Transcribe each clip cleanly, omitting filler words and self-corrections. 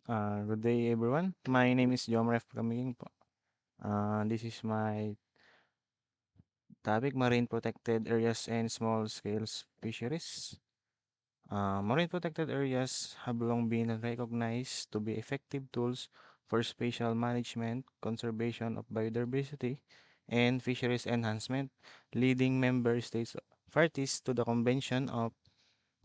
Good day, everyone. My name is Jomarie po. This is my topic, marine protected areas and small-scale fisheries. Marine protected areas have long been recognized to be effective tools for spatial management, conservation of biodiversity, and fisheries enhancement, leading member states parties to the Convention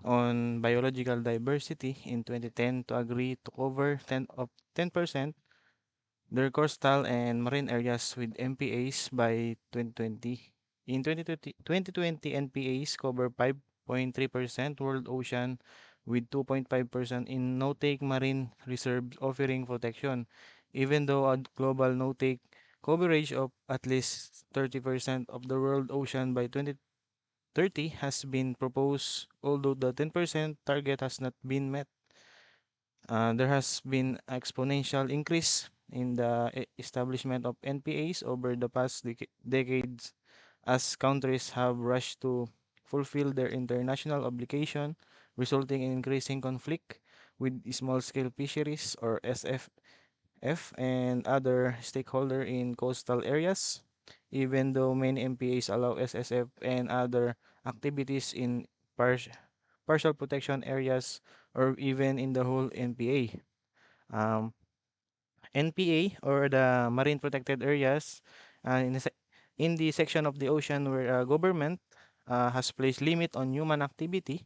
on Biological Diversity in 2010 to agree to cover 10% their coastal and marine areas with MPAs by 2020. In 2020, NPAs cover 5.3% world ocean with 2.5% in no-take marine reserves offering protection, even though a global no-take coverage of at least 30% of the world ocean by 2030 has been proposed, although the 10% target has not been met. There has been exponential increase in the establishment of NPAs over the past decades as countries have rushed to fulfill their international obligation, resulting in increasing conflict with small-scale fisheries or SFF and other stakeholder in coastal areas. Even though many MPAs allow SSF and other activities in par partial protection areas or even in the whole NPA. Um, NPA or the Marine Protected Areas in the section of the ocean where government has placed limit on human activity,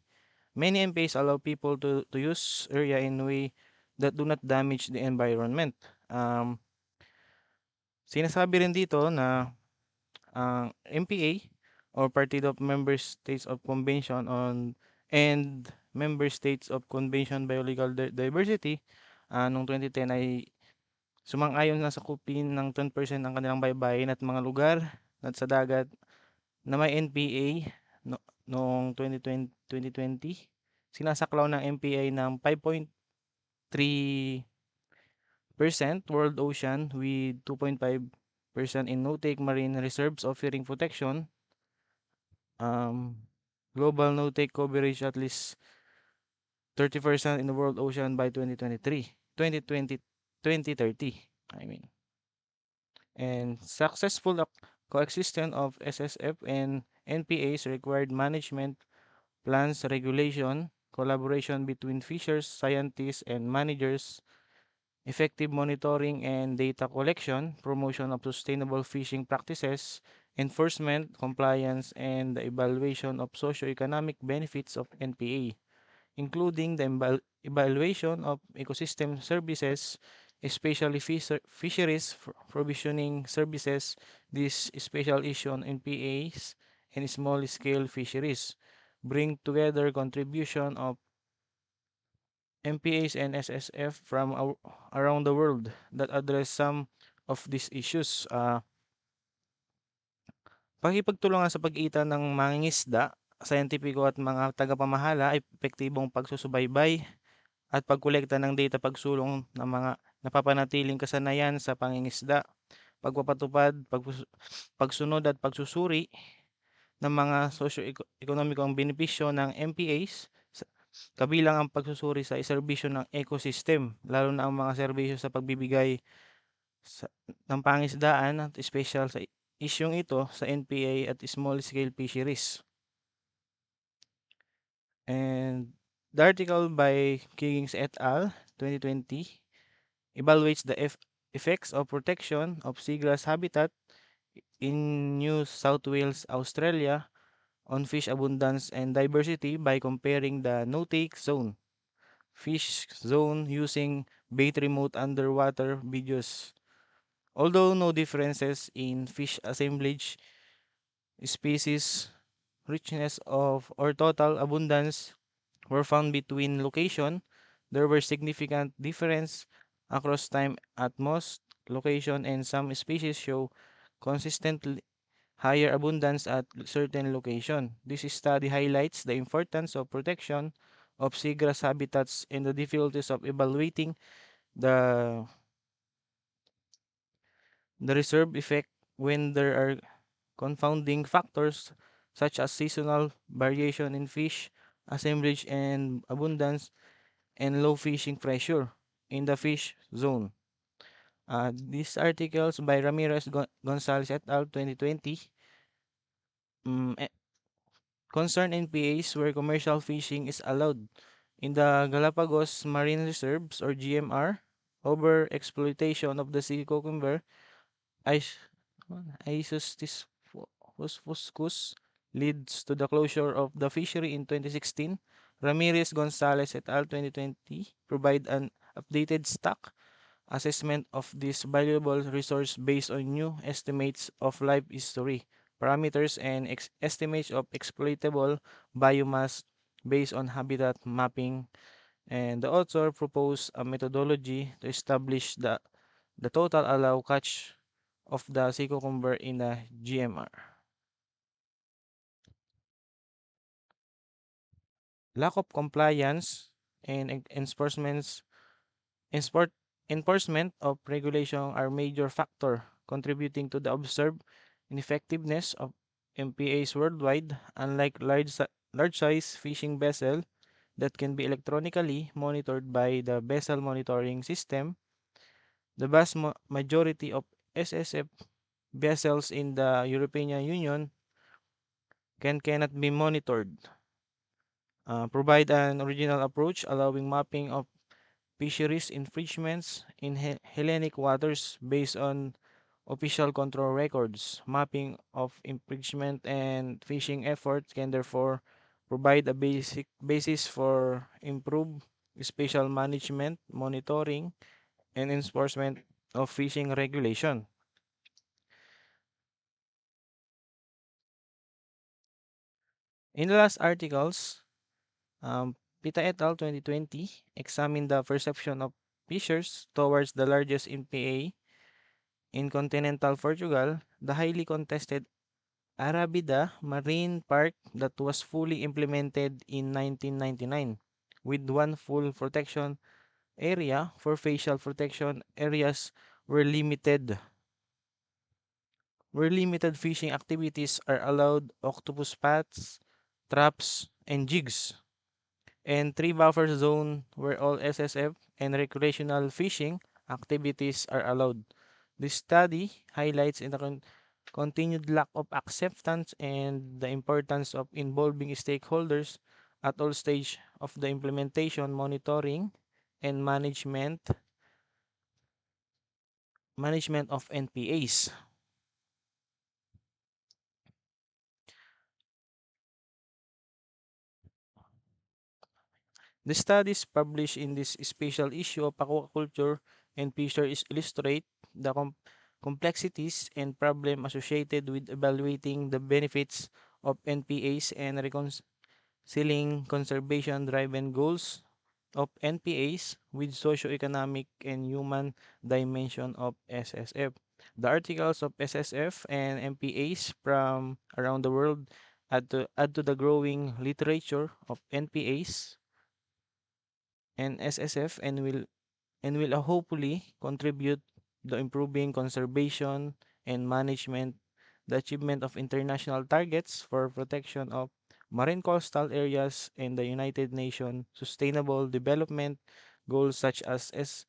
many MPAs allow people to use area in way that do not damage the environment. Um, Sinasabi rin dito na ang MPA or Partido of Member States of Convention on and Member States of Convention Biological Diversity noong 2010 ay sumang-ayon na sakupin ng 10% ng kanilang baybayin at mga lugar at sa dagat na may NPA noong 2020. Sinasaklaw ng MPA ng 5.3% world ocean with 2.5% in no-take marine reserves offering protection. Global no-take coverage at least 30% in the world ocean by 2030. I mean. And successful coexistence of SSF and NPAs required management plans, regulation, collaboration between fishers, scientists, and managers, effective monitoring and data collection, promotion of sustainable fishing practices, enforcement, compliance, and the evaluation of socio-economic benefits of NPA, including the evaluation of ecosystem services, especially fisheries provisioning services. This special issue on NPAs and small-scale fisheries bring together contribution of MPAs and SSF from around the world that address some of these issues. Pakikipagtulungan sa pagitan ng mangingisda, scientifico at mga tagapamahala ay epektibong pagsusubaybay at pagkolekta ng data pagsulong ng mga napapanatiling kasanayan sa pangingisda, pagpapatupad, pagsunod at pagsusuri ng mga socio-ekonomikong benepisyo ng MPAs, kabilang ang pagsusuri sa serbisyo ng ecosystem, lalo na ang mga serbisyo sa pagbibigay ng pangisdaan at special sa isyong ito sa NPA at small-scale fisheries. And the article by Kiggins et al. 2020 evaluates the effects of protection of seagrass habitat in New South Wales, Australia on fish abundance and diversity by comparing the no-take zone, fish zone using bait remote underwater videos. Although no differences in fish assemblage, species, richness of or total abundance were found between location, there were significant difference across time at most location and some species show consistently higher abundance at certain location. This study highlights the importance of protection of seagrass habitats and the difficulties of evaluating the reserve effect when there are confounding factors such as seasonal variation in fish assemblage and abundance and low fishing pressure. in the fish zone. These articles by Ramirez Gonzalez et al. 2020 mm, eh, concern NPAs where commercial fishing is allowed. In the Galapagos Marine Reserves or GMR, over exploitation of the sea cucumber Is Isostis fuscus leads to the closure of the fishery in 2016. Ramirez Gonzalez et al. 2020 provide an updated stock assessment of this valuable resource based on new estimates of life history, parameters, and estimates of exploitable biomass based on habitat mapping. And the author proposed a methodology to establish the total allowed catch of the sea cucumber in the GMR. Lack of compliance and ensport, enforcement of regulation are major factor contributing to the observed ineffectiveness of MPAs worldwide. Unlike large size fishing vessel that can be electronically monitored by the vessel monitoring system, the vast majority of SSF vessels in the European Union cannot be monitored. Provide an original approach allowing mapping of fisheries infringements in Hellenic waters based on official control records. Mapping of infringement and fishing efforts can therefore provide a basic basis for improved spatial management, monitoring, and enforcement of fishing regulation. In the last articles, Pita et al. 2020 examined the perception of fishers towards the largest NPA in continental Portugal, the highly contested Arabida Marine Park that was fully implemented in 1999, with one full protection area for facial protection areas where limited fishing activities are allowed, octopus paths, traps, and jigs, and three buffer zone where all SSF and recreational fishing activities are allowed. This study highlights in the continued lack of acceptance and the importance of involving stakeholders at all stage of the implementation, monitoring, and management of NPAs. The studies published in this special issue of Aquaculture and Fisheries illustrate the complexities and problem associated with evaluating the benefits of NPAs and reconciling conservation-driven goals of NPAs with socio-economic and human dimension of SSF. The articles of SSF and MPAs from around the world add to the growing literature of NPAs and SSF and will hopefully contribute to improving conservation and management, the achievement of international targets for protection of marine coastal areas and the United Nations Sustainable Development Goals such as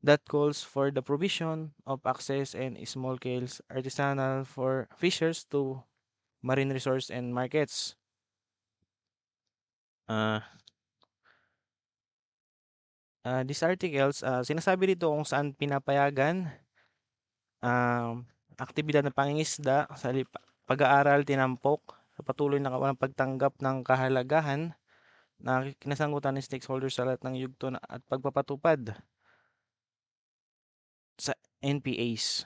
that calls for the provision of access and small scale artisanal for fishers to marine resource and markets. Uh, these articles, sinasabi dito kung saan pinapayagan aktibidad ng pangingisda sa pag-aaral, tinampok sa patuloy na walang pagtanggap ng kahalagahan na kinasangkutan ng stakeholders sa lahat ng yugto at pagpapatupad sa NPAs.